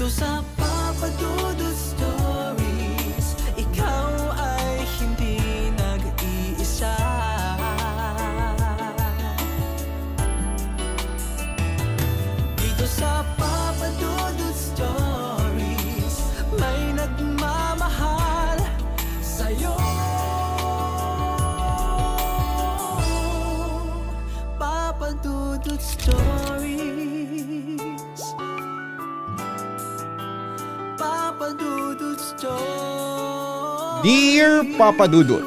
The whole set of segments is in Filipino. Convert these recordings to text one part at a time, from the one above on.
sa Papa Dudut Stories, ikaw ay hindi nag-iisa. Dito sa Papa Dudut Stories, may nagmamahal sa'yo. Papa Dudut Stories, Papa Dudut Stories. Dear Papa Dudut,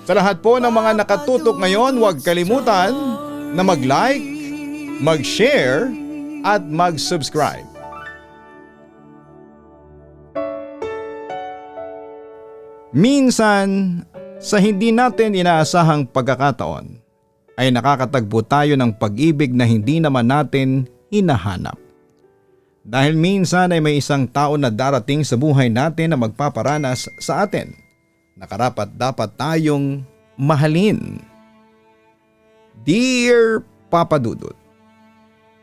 sa lahat po ng mga nakatutok ngayon, huwag kalimutan na mag-like, mag-share at mag-subscribe. Minsan, sa hindi natin inaasahang pagkakataon, ay nakakatagpo tayo ng pag-ibig na hindi naman natin hinahanap. Dahil minsan ay may isang tao na darating sa buhay natin na magpaparanas sa atin na karapat dapat tayong mahalin. Dear Papa Dudut,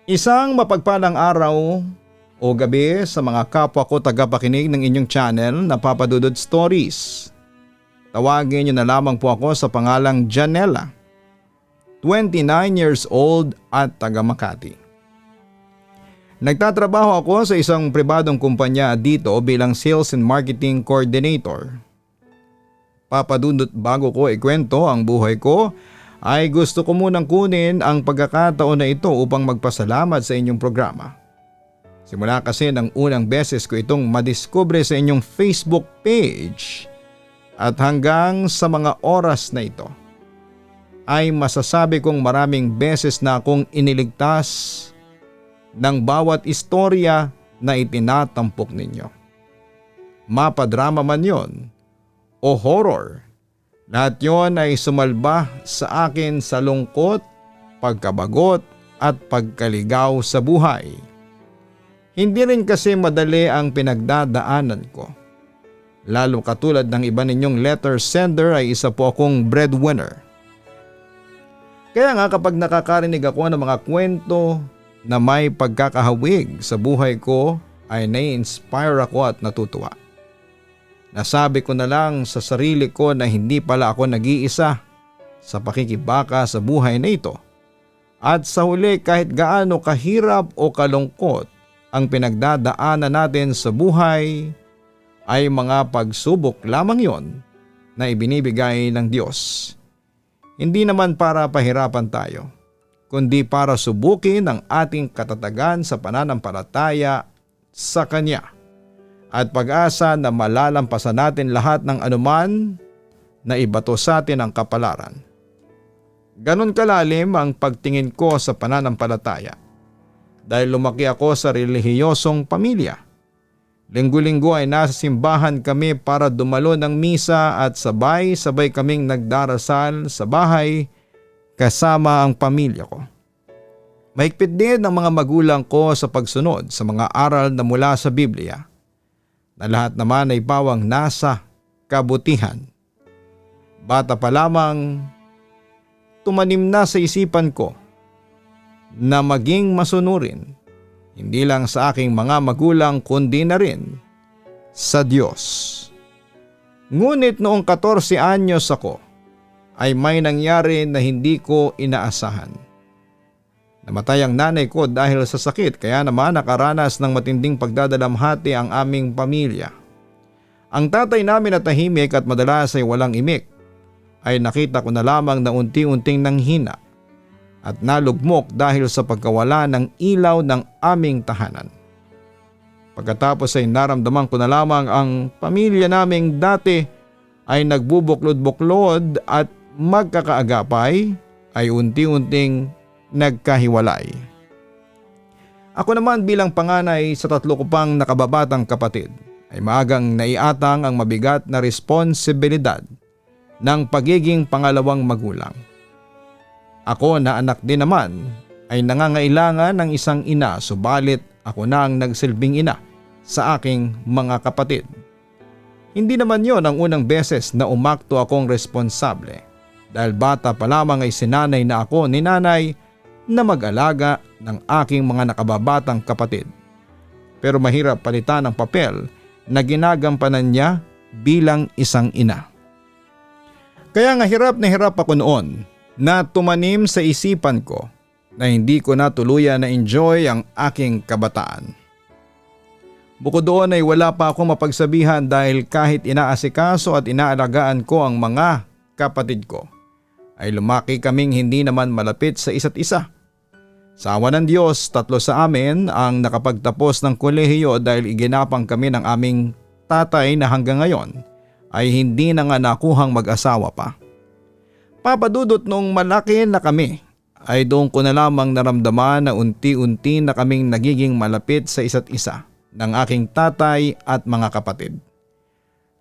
isang mapagpalang araw o gabi sa mga kapwa ko tagapakinig ng inyong channel na Papa Dudut Stories. Tawagin niyo na lamang po ako sa pangalang Janela, 29 years old at taga Makati. Nagtatrabaho ako sa isang pribadong kumpanya dito bilang Sales and Marketing Coordinator. Papa Dudut, bago ko ikwento ang buhay ko, ay gusto ko munang kunin ang pagkakataon na ito upang magpasalamat sa inyong programa. Simula kasi ng unang beses ko itong madiskubre sa inyong Facebook page at hanggang sa mga oras na ito, ay masasabi kong maraming beses na akong iniligtas ng bawat istorya na itinatampok ninyo. Mapadrama man yon o horror, lahat yon ay sumalba sa akin sa lungkot, pagkabagot at pagkaligaw sa buhay. Hindi rin kasi madali ang pinagdadaanan ko. Lalo katulad ng iba ninyong letter sender ay isa po akong breadwinner. Kaya nga kapag nakakarinig ako ng mga kwento na may pagkakahawig sa buhay ko ay nai-inspire ako at natutuwa. Nasabi ko na lang sa sarili ko na hindi pala ako nag-iisa sa pakikibaka sa buhay na ito. At sa huli kahit gaano kahirap o kalungkot ang pinagdadaanan natin sa buhay ay mga pagsubok lamang yon na ibinibigay ng Diyos. Hindi naman para pahirapan tayo, kundi para subukin ang ating katatagan sa pananampalataya sa Kanya at pag-asa na malalampasan natin lahat ng anuman na ibato sa atin ang kapalaran. Ganon kalalim ang pagtingin ko sa pananampalataya dahil lumaki ako sa relihiyosong pamilya. Linggo-linggo ay nasa simbahan kami para dumalo ng misa at sabay-sabay kaming nagdarasal sa bahay kasama ang pamilya ko. Mahigpit din ang mga magulang ko sa pagsunod sa mga aral na mula sa Biblia, na lahat naman ay pawang nasa kabutihan. Bata pa lamang, tumanim na sa isipan ko na maging masunurin, hindi lang sa aking mga magulang kundi na rin sa Diyos. Ngunit noong 14 anyos ako ay may nangyari na hindi ko inaasahan. Namatay ang nanay ko dahil sa sakit kaya naman nakaranas ng matinding pagdadalamhati ang aming pamilya. Ang tatay namin na tahimik at madalas ay walang imik ay nakita ko na lamang na unti-unting nanghina at nalugmok dahil sa pagkawala ng ilaw ng aming tahanan. Pagkatapos ay naramdaman ko na lamang ang pamilya naming dati ay nagbubuklod-buklod at magkakaagapay ay unti-unting nagkahiwalay. Ako naman bilang panganay sa 3 ko pang nakababatang kapatid ay maagang naiatang ang mabigat na responsibilidad ng pagiging pangalawang magulang. Ako na anak din naman ay nangangailangan ng isang ina subalit ako na ang nagsilbing ina sa aking mga kapatid. Hindi naman yon ang unang beses na umakto akong responsable dahil bata pa lamang ay sinanay na ako ni nanay na mag-alaga ng aking mga nakababatang kapatid. pero mahirap palitan ang papel na ginagampanan niya bilang isang ina. Kaya nga hirap na hirap ako noon na tumanim sa isipan ko na hindi ko na tuluyan na enjoy ang aking kabataan. Bukod doon ay wala pa akong mapagsabihan dahil kahit inaasikaso at inaalagaan ko ang mga kapatid ko, ay lumaki kaming hindi naman malapit sa isa't isa. Sa awa ng Diyos, 3 sa amin ang nakapagtapos ng kolehiyo dahil iginapang kami ng aming tatay na hanggang ngayon ay hindi na nga nakuhang mag-asawa pa. Papadudot noong malaki na kami ay doon ko na lamang naramdaman na unti-unti na kaming nagiging malapit sa isa't isa ng aking tatay at mga kapatid.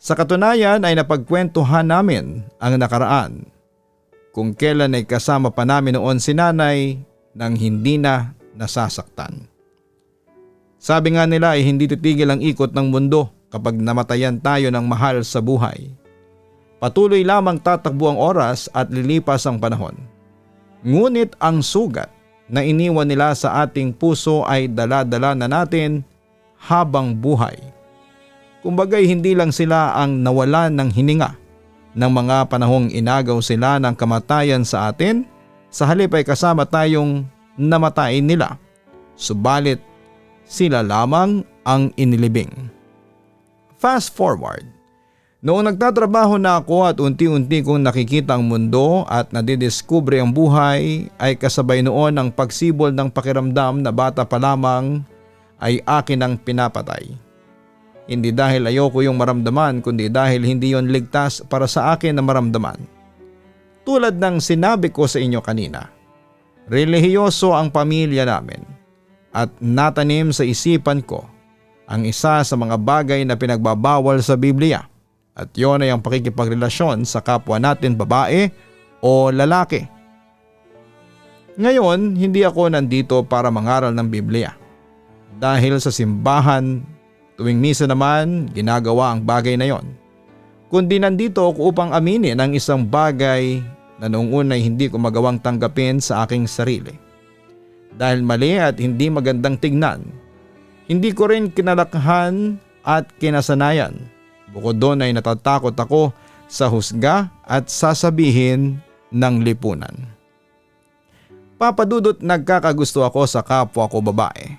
Sa katunayan ay napagkwentuhan namin ang nakaraan kung kailan ay kasama pa namin noon si nanay nang hindi na nasasaktan. Sabi nga nila ay hindi titigil ang ikot ng mundo kapag namatayan tayo ng mahal sa buhay. Patuloy lamang tatakbo ang oras at lilipas ang panahon. Ngunit ang sugat na iniwan nila sa ating puso ay dala-dala na natin habang buhay. Kumbaga'y hindi lang sila ang nawalan ng hininga ng mga panahong inagaw sila ng kamatayan sa atin, sa halip ay kasama tayong namatay nila. Subalit sila lamang ang inilibing. Fast forward. Noong nagtatrabaho na ako at unti-unti kong nakikita ang mundo at nadidiskubre ang buhay, ay kasabay noon ang pagsibol ng pakiramdam na bata pa lamang ay akin ang pinapatay. Hindi dahil ayoko yung maramdaman kundi dahil hindi yon ligtas para sa akin na maramdaman. Tulad ng sinabi ko sa inyo kanina, relihiyoso ang pamilya namin at natanim sa isipan ko ang isa sa mga bagay na pinagbabawal sa Biblia at yon ay ang pakikipagrelasyon sa kapwa natin babae o lalaki. Ngayon, hindi ako nandito para mangaral ng Biblia. Dahil sa simbahan, tuwing misa naman ginagawa ang bagay na yon. Kundi nandito ako upang aminin ang isang bagay na noong una ay hindi ko magawang tanggapin sa aking sarili. Dahil mali at hindi magandang tignan, hindi ko rin kinalakhan at kinasanayan. Bukod doon ay natatakot ako sa husga at sasabihin ng lipunan. Papadudot nagkakagusto ako sa kapwa ko babae.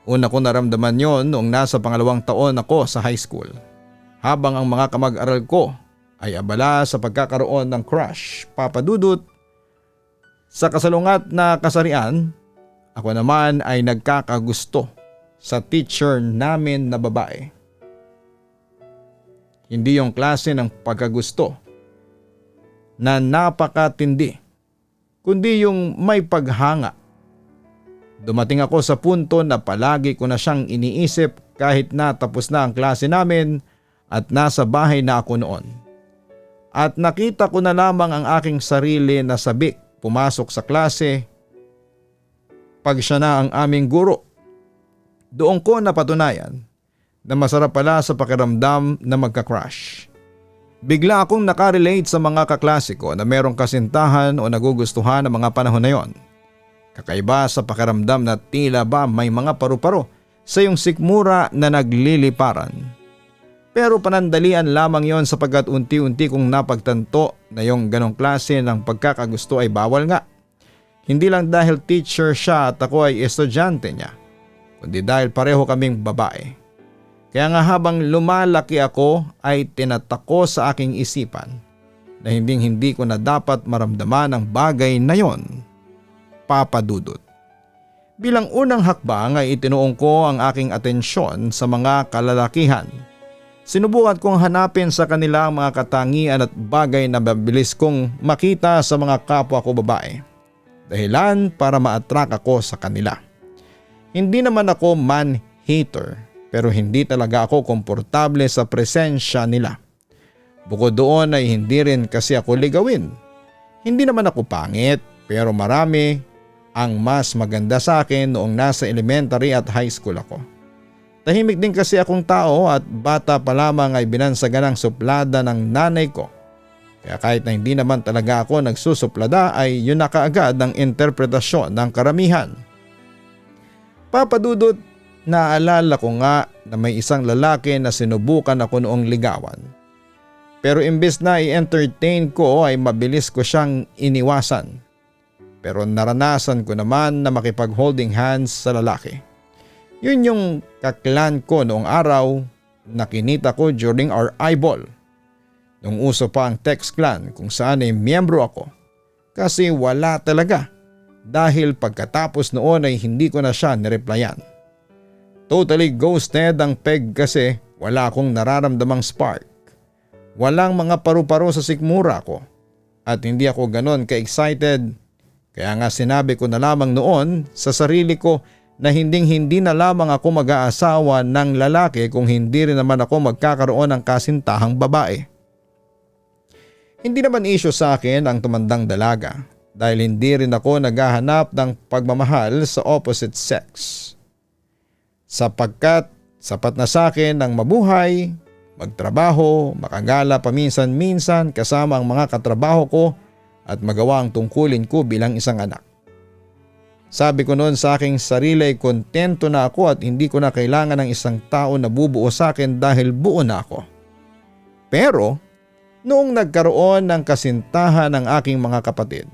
Una ko naramdaman yon noong nasa 2 taon ako sa high school. Habang ang mga kamag-aral ko ay abala sa pagkakaroon ng crush, papadudot. Sa kasalungat na kasarian, ako naman ay nagkakagusto sa teacher namin na babae. Hindi yung klase ng pagkagusto na napakatindi, kundi yung may paghanga. Dumating ako sa punto na palagi ko na siyang iniisip kahit na tapos na ang klase namin at nasa bahay na ako noon. At nakita ko na lamang ang aking sarili na sabik pumasok sa klase pag siya na ang aming guro. Doon ko napatunayan na masarap pala sa pakiramdam na magka-crush. Bigla akong nakarelate sa mga kaklase ko na merong kasintahan o nagugustuhan ng mga panahon na yon. Kakaiba sa pakiramdam na tila ba may mga paru-paro sa iyong sikmura na nagliliparan. Pero panandalian lamang yon sapagkat unti-unti kong napagtanto na yung ganong klase ng pagkakagusto ay bawal nga. Hindi lang dahil teacher siya at ako ay estudyante niya, kundi dahil pareho kaming babae. Kaya nga habang lumalaki ako ay tinatako sa aking isipan na hindi ko na dapat maramdaman ang bagay na yon. Papadudot. Bilang unang hakbang ay itinuong ko ang aking atensyon sa mga kalalakihan. Sinubukan kong hanapin sa kanila ang mga katangian at bagay na mabilis kong makita sa mga kapwa ko babae. Dahilan para ma-attract ako sa kanila. Hindi naman ako man-hater pero hindi talaga ako komportable sa presensya nila. Bukod doon ay hindi rin kasi ako ligawin. Hindi naman ako pangit pero marami ang mas maganda sa akin noong nasa elementary at high school ako. Tahimik din kasi akong tao at bata pa lamang ay binansagan ng suplada ng nanay ko. Kaya kahit na hindi naman talaga ako nagsusuplada ay yun na kaagad ang interpretasyon ng karamihan. Papadudot, Naalala ko nga na may isang lalaki na sinubukan ako noong ligawan. Pero imbes na i-entertain ko ay mabilis ko siyang iniwasan. Pero naranasan ko naman na makipag-holding hands sa lalaki. Yun yung kaklan ko noong araw na kinita ko during our eyeball. Nung uso pa ang text clan kung saan ay miyembro ako. Kasi wala talaga dahil pagkatapos noon ay hindi ko na siya nireplyan. Totally ghosted ang peg kasi wala akong nararamdamang spark. Walang mga paru-paro sa sikmura ko at hindi ako ganon ka-excited. Kaya nga sinabi ko na lamang noon sa sarili ko na hindi na lamang ako mag-aasawa ng lalaki kung hindi rin naman ako magkakaroon ng kasintahang babae. Hindi naman issue sa akin ang tumandang dalaga dahil hindi rin ako naghahanap ng pagmamahal sa opposite sex. Sapagkat sapat na sa akin ang mabuhay, magtrabaho, makagala paminsan-minsan kasama ang mga katrabaho ko at magawa ang tungkulin ko bilang isang anak. Sabi ko noon sa aking sarili ay kontento na ako at hindi ko na kailangan ng isang tao na bubuo sa akin dahil buo na ako. Pero noong nagkaroon ng kasintahan ng aking mga kapatid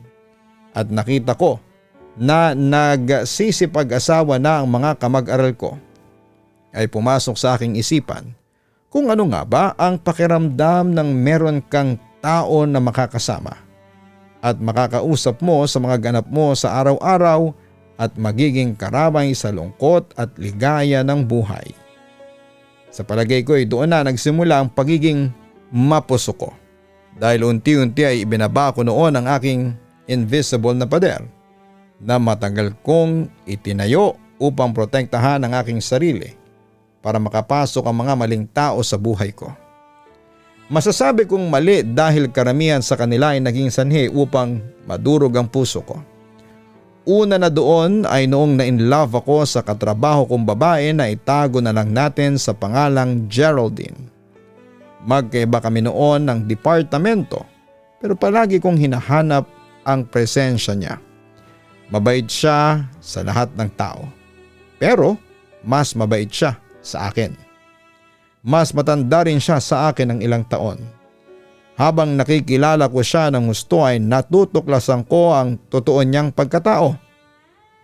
at nakita ko na nagsisipag-asawa na ang mga kamag-aral ko, ay pumasok sa aking isipan kung ano nga ba ang pakiramdam ng meron kang tao na makakasama at makakausap mo sa mga ganap mo sa araw-araw at magiging karamay sa lungkot at ligaya ng buhay. Sa palagay ko ay doon na nagsimula ang pagiging mapuso ko dahil unti-unti ay ibinaba ko noon ang aking invisible na pader na matagal kong itinayo upang protektahan ang aking sarili para makapasok ang mga maling tao sa buhay ko. Masasabi kong mali dahil karamihan sa kanila ay naging sanhi upang madurog ang puso ko. Una na doon ay noong na-inlove ako sa katrabaho kong babae na itago na lang natin sa pangalang Geraldine. Magkaiba kami noon ng departamento pero palagi kong hinahanap ang presensya niya. Mabait siya sa lahat ng tao. Pero mas mabait siya sa akin. Mas matanda rin siya sa akin ng ilang taon. Habang nakikilala ko siya ng gusto ay natutuklasan ko ang totoo niyang pagkatao.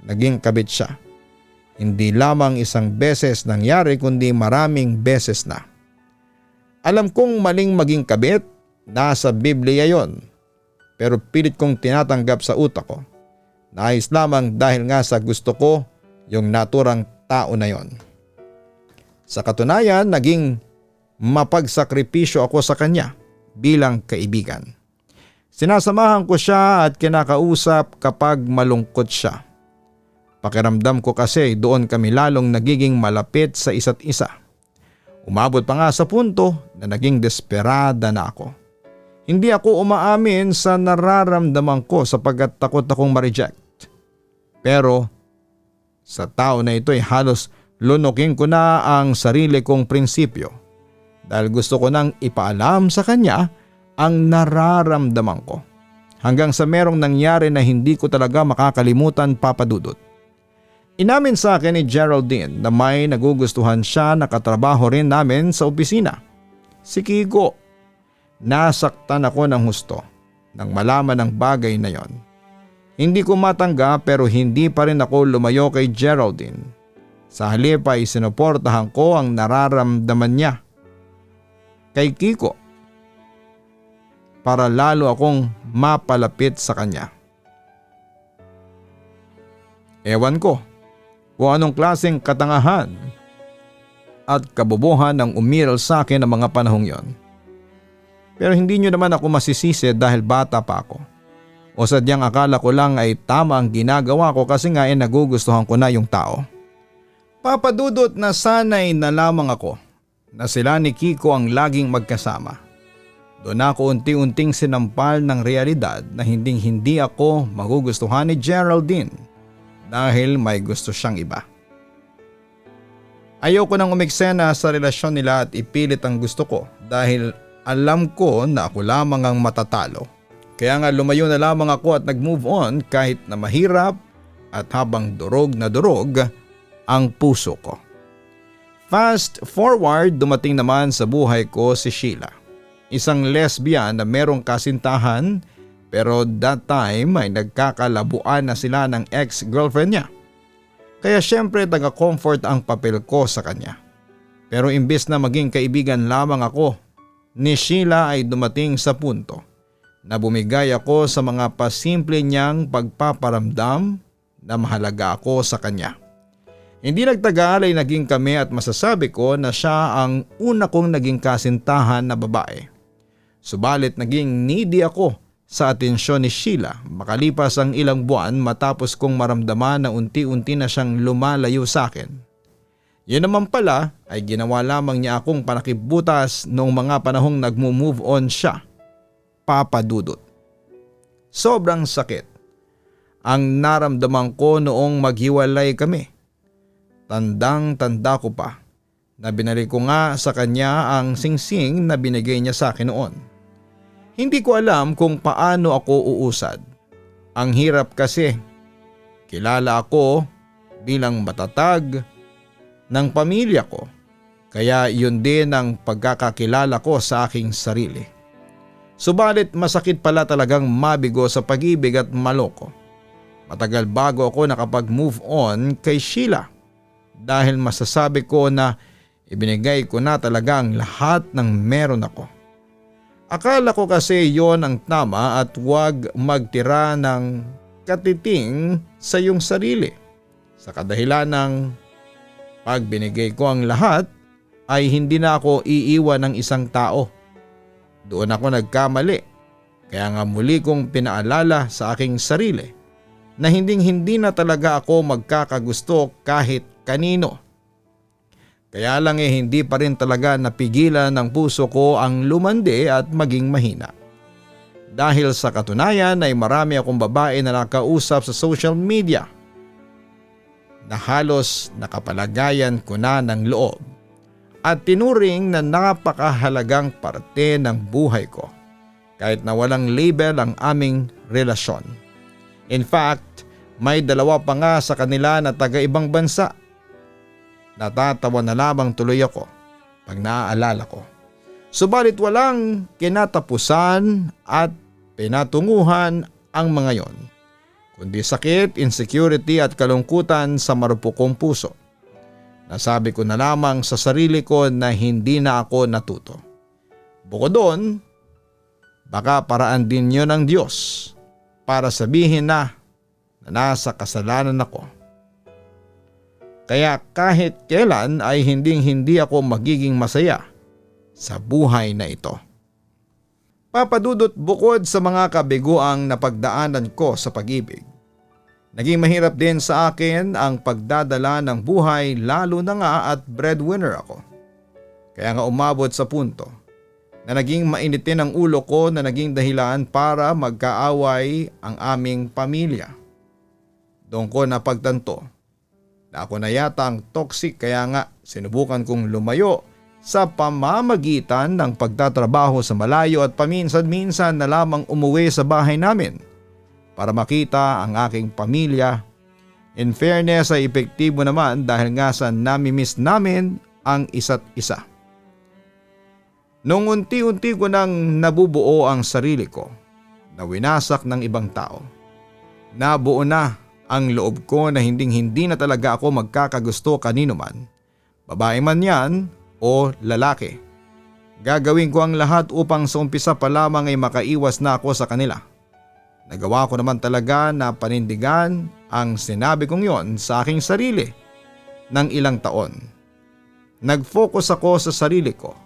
Naging kabit siya. Hindi lamang isang beses nangyari kundi maraming beses na. Alam kong maling maging kabit, nasa Biblia yon. Pero pilit kong tinatanggap sa utak ko. Nais lamang dahil nga sa gusto ko yung naturang tao na yon. Sa katunayan, naging mapagsakripisyo ako sa kanya bilang kaibigan. Sinasamahan ko siya at kinakausap kapag malungkot siya. Pakiramdam ko kasi doon kami lalong nagiging malapit sa isa't isa. Umabot pa nga sa punto na naging desperada na ako. Hindi ako umaamin sa nararamdaman ko sapagkat takot akong ma-reject. Pero sa tao na ito ay halos lunukin ko na ang sarili kong prinsipyo dahil gusto ko nang ipaalam sa kanya ang nararamdaman ko. Hanggang sa merong nangyari na hindi ko talaga makakalimutan, Papa Dudut. Inamin sa akin ni Geraldine na may nagugustuhan siya na katrabaho rin namin sa opisina. Si Kiko. Nasaktan ako ng husto nang malaman ang bagay na yon. Hindi ko matanggap pero hindi pa rin ako lumayo kay Geraldine. Sa halip ay sinuportahan ko ang nararamdaman niya kay Kiko para lalo akong mapalapit sa kanya. Ewan ko kung anong klaseng katangahan at kabobohan ang umiral sa akin ng mga panahong yon. Pero hindi nyo naman ako masisisi dahil bata pa ako. O sadyang akala ko lang ay tama ang ginagawa ko kasi nga nagugustuhan ko na yung tao. Papa Dudut, na sanay na lamang ako na sila ni Kiko ang laging magkasama. Doon ako unti-unting sinampal ng realidad na hindi ako magugustuhan ni Geraldine dahil may gusto siyang iba. Ayoko nang umiksena sa relasyon nila at ipilit ang gusto ko dahil alam ko na ako lamang ang matatalo. Kaya nga lumayo na lamang ako at nag-move on kahit na mahirap at habang durog na durog ang puso ko. Fast forward, dumating naman sa buhay ko si Sheila. Isang lesbian na merong kasintahan pero that time ay nagkakalabuan na sila ng ex-girlfriend niya. Kaya syempre taga-comfort ang papel ko sa kanya. Pero imbes na maging kaibigan lamang ako, ni Sheila ay dumating sa punto na bumigay ako sa mga pasimple niyang pagpaparamdam na mahalaga ako sa kanya. Hindi nagtagal ay naging kami at masasabi ko na siya ang una kong naging kasintahan na babae. Subalit naging needy ako sa atensyon ni Sheila makalipas ang ilang buwan matapos kong maramdaman na unti-unti na siyang lumalayo sa akin. Yun naman pala ay ginawa lamang niya akong panakibutas noong mga panahong nagmo-move on siya. Papa Dudut. Sobrang sakit ang naramdaman ko noong maghiwalay kami. Tandang-tanda ko pa na binalik ko nga sa kanya ang singsing na binigay niya sa akin noon. Hindi ko alam kung paano ako uusad. Ang hirap kasi. Kilala ako bilang matatag ng pamilya ko. Kaya yun din ang pagkakakilala ko sa aking sarili. Subalit masakit pala talagang mabigo sa pag-ibig at maloko. Matagal bago ako nakapag-move on kay Sheila. Dahil masasabi ko na ibinigay ko na talaga ang lahat ng meron ako. Akala ko kasi yon ang tama at huwag magtira ng katiting sa iyong sarili. Sa kadahilan ng pag binigay ko ang lahat ay hindi na ako iiwan ng isang tao. Doon ako nagkamali. Kaya nga muli kong pinaalala sa aking sarili na hindi na talaga ako magkakagusto kahit kanino. Kaya lang hindi pa rin talaga napigilan ng puso ko ang lumandi at maging mahina. Dahil sa katunayan ay marami akong babae na nakausap sa social media na halos nakapalagayan ko na ng loob at tinuring na napakahalagang parte ng buhay ko kahit na walang label ang aming relasyon. In fact, may dalawa pa nga sa kanila na taga-ibang bansa. Natatawa na lamang tuloy ako pag naaalala ko. Subalit walang kinatapusan at pinatunguhan ang mga yon, kundi sakit, insecurity at kalungkutan sa marupok kong puso. Nasabi ko na lamang sa sarili ko na hindi na ako natuto. Bukod doon, baka paraan din yun ng Diyos para sabihin na nasa kasalanan ako. Kaya kahit kailan ay hindi ako magiging masaya sa buhay na ito. Papa Dudut, bukod sa mga kabiguang napagdaanan ko sa pag-ibig, naging mahirap din sa akin ang pagdadala ng buhay lalo na nga at breadwinner ako. Kaya nga umabot sa punto na naging mainitin ang ulo ko na naging dahilan para magkaaway ang aming pamilya. Doon ko napagtanto na ako na yata ang toxic kaya nga sinubukan kong lumayo sa pamamagitan ng pagtatrabaho sa malayo at paminsan-minsan na lamang umuwi sa bahay namin para makita ang aking pamilya. In fairness ay epektibo naman dahil nga sa nami-miss namin ang isa't isa. Nung unti-unti ko nang nabubuo ang sarili ko na winasak ng ibang tao, nabuo na ang loob ko na hindi na talaga ako magkakagusto kanino man, babae man yan o lalaki. Gagawin ko ang lahat upang sa umpisa pa lamang ay makaiwas na ako sa kanila. Nagawa ko naman talaga na panindigan ang sinabi kong yon sa aking sarili ng ilang taon. Nag-focus ako sa sarili ko.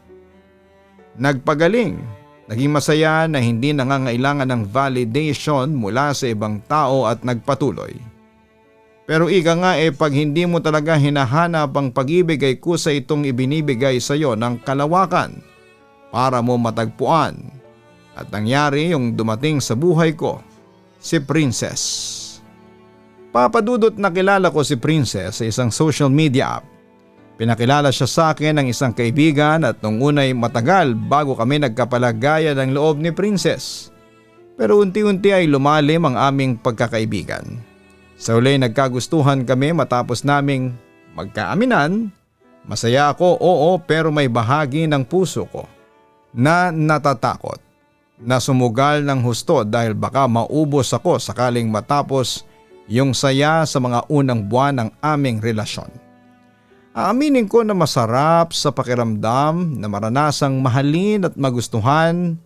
Nagpagaling, naging masaya na hindi nangangailangan ng validation mula sa ibang tao at nagpatuloy. Pero ika nga pag hindi mo talaga hinahanap ang pag-ibig ay kusa itong ibinibigay sa iyo ng kalawakan para mo matagpuan. At nangyari yung dumating sa buhay ko, si Princess. Papa Dudut, nakilala ko si Princess sa isang social media app. Pinakilala siya sa akin ng isang kaibigan at nung unay matagal bago kami nagkapalagayan ng loob ni Princess. Pero unti-unti ay lumalim ang aming pagkakaibigan. Sa huli nagkagustuhan kami matapos naming magkaaminan Masaya ako, oo, pero may bahagi ng puso ko na natatakot na sumugal ng husto dahil baka maubos ako sakaling matapos yung saya sa mga unang buwan ng aming relasyon. Aaminin ko na masarap sa pakiramdam na maranasang mahalin at magustuhan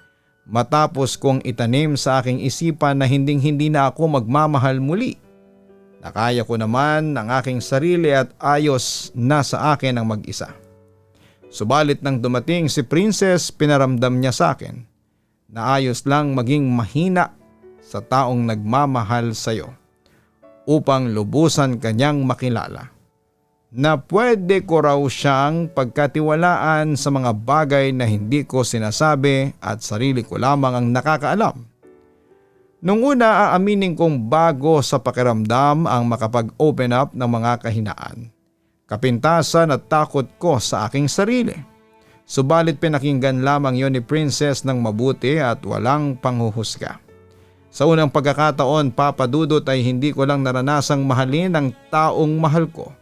matapos kong itanim sa aking isipan na hinding-hindi na ako magmamahal muli. Nakaya ko naman ang aking sarili at ayos na sa akin ang mag-isa. Subalit nang dumating si Princess, pinaramdam niya sa akin na ayos lang maging mahina sa taong nagmamahal sa iyo upang lubusan kanyang makilala. Na pwede ko raw siyang pagkatiwalaan sa mga bagay na hindi ko sinasabi at sarili ko lamang ang nakakaalam. Nung una, aaminin kong bago sa pakiramdam ang makapag-open up ng mga kahinaan, kapintasan at takot ko sa aking sarili. Subalit pinakinggan lamang yon ni Princess ng mabuti at walang panghuhusga. Sa unang pagkakataon, Papa Dudut, ay hindi ko lang naranasang mahalin ang taong mahal ko,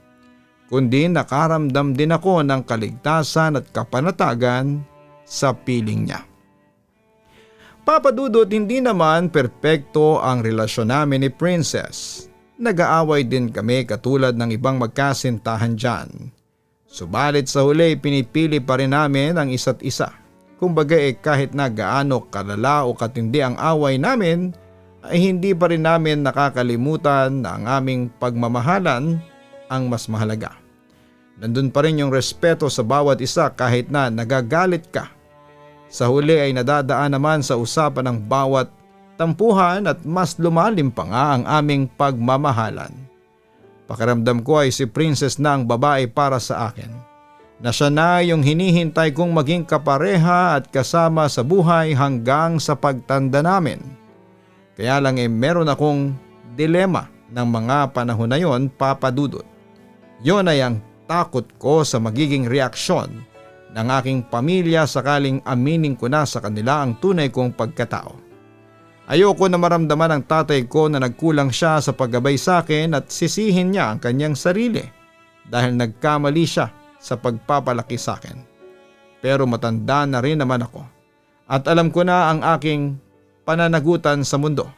kundi nakaramdam din ako ng kaligtasan at kapanatagan sa piling niya. Papa Dudut, hindi naman perpekto ang relasyon namin ni Princess. Nag-aaway din kami katulad ng ibang magkasintahan dyan. Subalit sa huli, pinipili pa rin namin ang isa't isa. Kumbaga kahit na gaano kalala o katindi ang away namin, ay hindi pa rin namin nakakalimutan na ang aming pagmamahalan ang mas mahalaga. Nandun pa rin yung respeto sa bawat isa kahit na nagagalit ka. Sa huli ay nadadaan naman sa usapan ng bawat tampuhan at mas lumalim pa nga ang aming pagmamahalan. Pakiramdam ko ay si Princess na ang babae para sa akin, na siya na yung hinihintay kong maging kapareha at kasama sa buhay hanggang sa pagtanda namin. Kaya lang meron akong dilema ng mga panahon na yon, Papa Dudut. Yon ay ang takot ko sa magiging reaksyon ng aking pamilya sakaling aminin ko na sa kanila ang tunay kong pagkatao. Ayoko na maramdaman ang tatay ko na nagkulang siya sa paggabay sa akin at sisihin niya ang kanyang sarili dahil nagkamali siya sa pagpapalaki sa akin. Pero matanda na rin naman ako at alam ko na ang aking pananagutan sa mundo.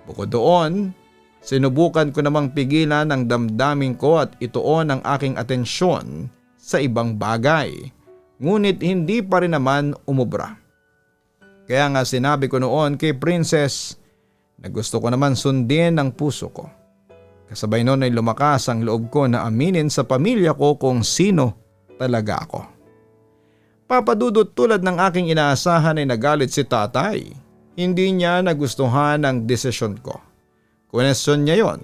Bukod doon, sinubukan ko namang pigilan ang damdamin ko at ituon ang aking atensyon sa ibang bagay. Ngunit hindi pa rin naman umubra. Kaya nga sinabi ko noon kay Princess na gusto ko naman sundin ang puso ko. Kasabay noon ay lumakas ang loob ko na aminin sa pamilya ko kung sino talaga ako. Papa Dudut, tulad ng aking inaasahan ay nagalit si tatay. Hindi niya nagustuhan ang desisyon ko. Kunesyon niya yon,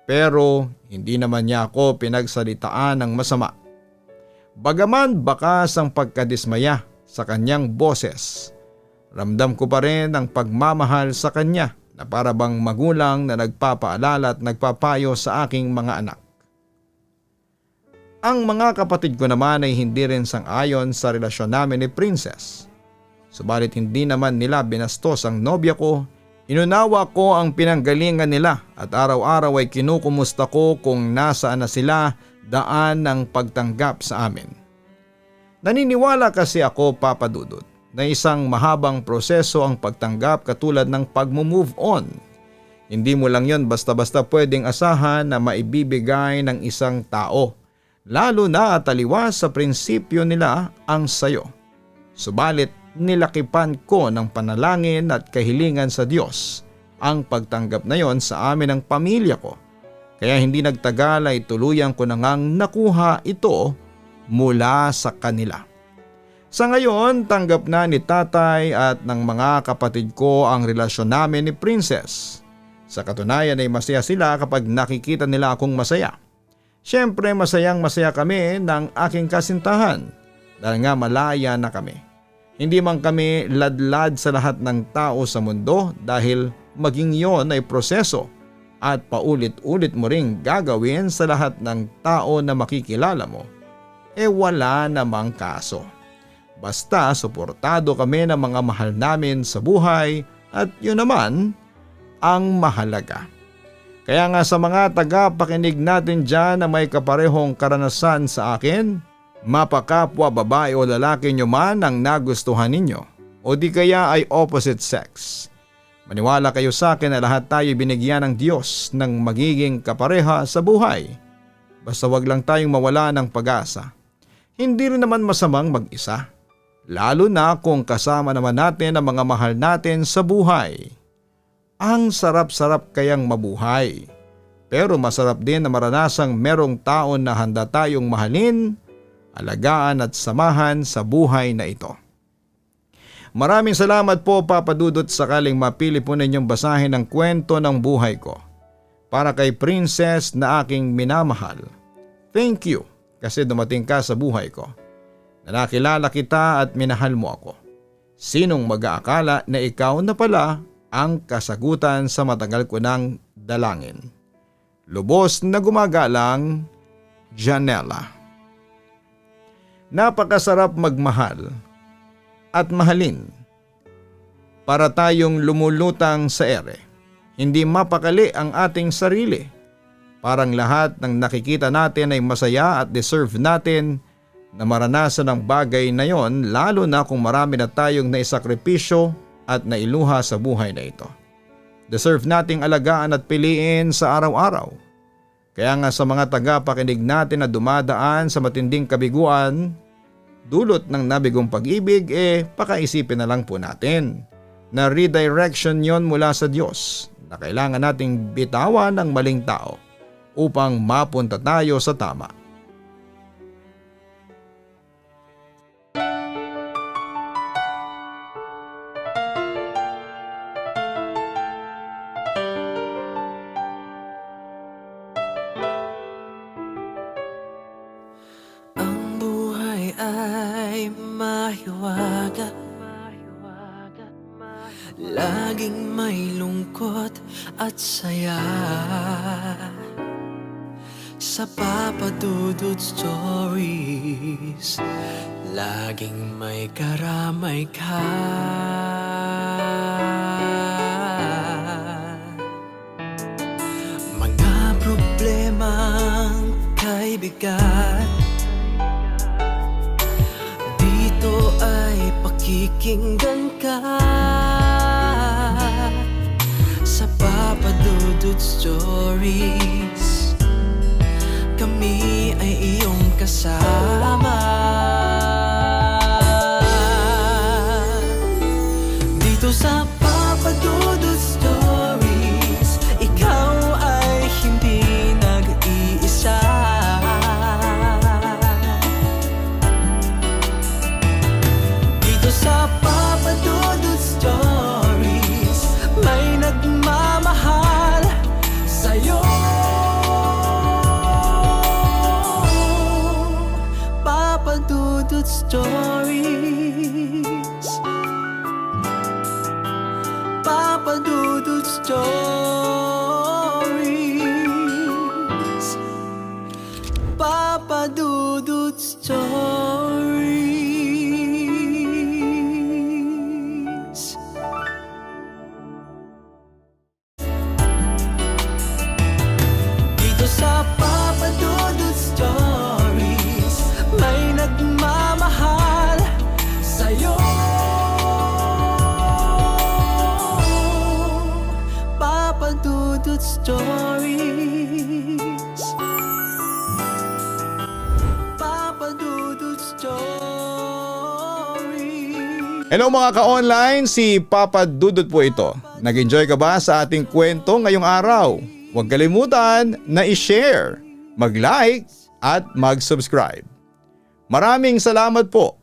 pero hindi naman niya ako pinagsalitaan ng masama. Bagaman bakas ang pagkadismaya sa kanyang boses, ramdam ko pa rin ang pagmamahal sa kanya na para bang magulang na nagpapaalala at nagpapayo sa aking mga anak. Ang mga kapatid ko naman ay hindi rin sang-ayon sa relasyon namin ni Princess. Subalit hindi naman nila binastos ang nobya ko. Inunawa ko ang pinanggalingan nila at araw-araw ay kinukumusta ko kung nasaan na sila daan ng pagtanggap sa amin. Naniniwala kasi ako, Papa Dudut, na isang mahabang proseso ang pagtanggap katulad ng pag-move on. Hindi mo lang yon basta-basta pwedeng asahan na maibibigay ng isang tao, lalo na at taliwas sa prinsipyo nila ang sayo. Subalit nilakipan ko ng panalangin at kahilingan sa Diyos ang pagtanggap na yon sa amin ng pamilya ko. Kaya hindi nagtagal ay tuluyan ko na ngang nakuha ito mula sa kanila. Sa ngayon, tanggap na ni tatay at ng mga kapatid ko ang relasyon namin ni Princess. Sa katunayan ay masaya sila kapag nakikita nila akong masaya. Siyempre masayang masaya kami ng aking kasintahan dahil nga malaya na kami. Hindi man kami ladlad sa lahat ng tao sa mundo dahil maging yon ay proseso at paulit-ulit mo ring gagawin sa lahat ng tao na makikilala mo. Wala namang kaso. Basta suportado kami ng mga mahal namin sa buhay at yun naman ang mahalaga. Kaya nga sa mga tagapakinig natin dyan na may kaparehong karanasan sa akin, mapakapwa babae o lalaki nyo man ang nagustuhan ninyo o di kaya ay opposite sex. Maniwala kayo sa akin na lahat tayo binigyan ng Diyos ng magiging kapareha sa buhay. Basta wag lang tayong mawala ng pag-asa. Hindi rin naman masamang mag-isa. Lalo na kung kasama naman natin ang mga mahal natin sa buhay. Ang sarap-sarap kayang mabuhay. Pero masarap din na maranasang merong taon na handa tayong mahalin, alagaan at samahan sa buhay na ito. Maraming salamat po Papa Dudut sakaling mapili po ninyong basahin ang kwento ng buhay ko. Para kay Princess na aking minamahal. Thank you kasi dumating ka sa buhay ko. Na nakilala kita at minahal mo ako. Sinong mag-aakala na ikaw na pala ang kasagutan sa matagal ko ng dalangin. Lubos na gumagalang, Janela. Napakasarap magmahal at mahalin. Para tayong lumulutang sa ere, hindi mapakali ang ating sarili. Parang lahat ng nakikita natin ay masaya at deserve natin na maranasan ang bagay na yon, lalo na kung marami na tayong naisakripisyo at nailuha sa buhay na ito. Deserve nating alagaan at piliin sa araw-araw. Kaya nga sa mga tagapakinig natin na dumadaan sa matinding kabiguan, dulot ng nabigong pag-ibig, pakaisipin na lang po natin na redirection yon mula sa Diyos na kailangan nating bitawan ng maling tao upang mapunta tayo sa tama. Ay mahiwaga, laging may lungkot at saya. Sa Papa Dudut Stories, laging may karamay ka. Mga problemang kay bigat, dito ay pakikinggan ka. Sa Papa Dudut Stories, kami ay iyong kasama. Dito sa Papa Dudut Stories, ikaw ay hindi nag-iisa. Sa Papa Dudut Stories, may nagmamahal sa'yo. Papa Dudut Stories, Papa Dudut Stories, Papa Dudut Stories. Sa Papa Dudut Stories, may nagmamahal sa'yo. Papa Dudut Stories, Papa Dudut Stories. Hello mga ka-online, si Papa Dudut po ito. Nag-enjoy ka ba sa ating kwento ngayong araw? Huwag kalimutan na i-share, mag-like at mag-subscribe. Maraming salamat po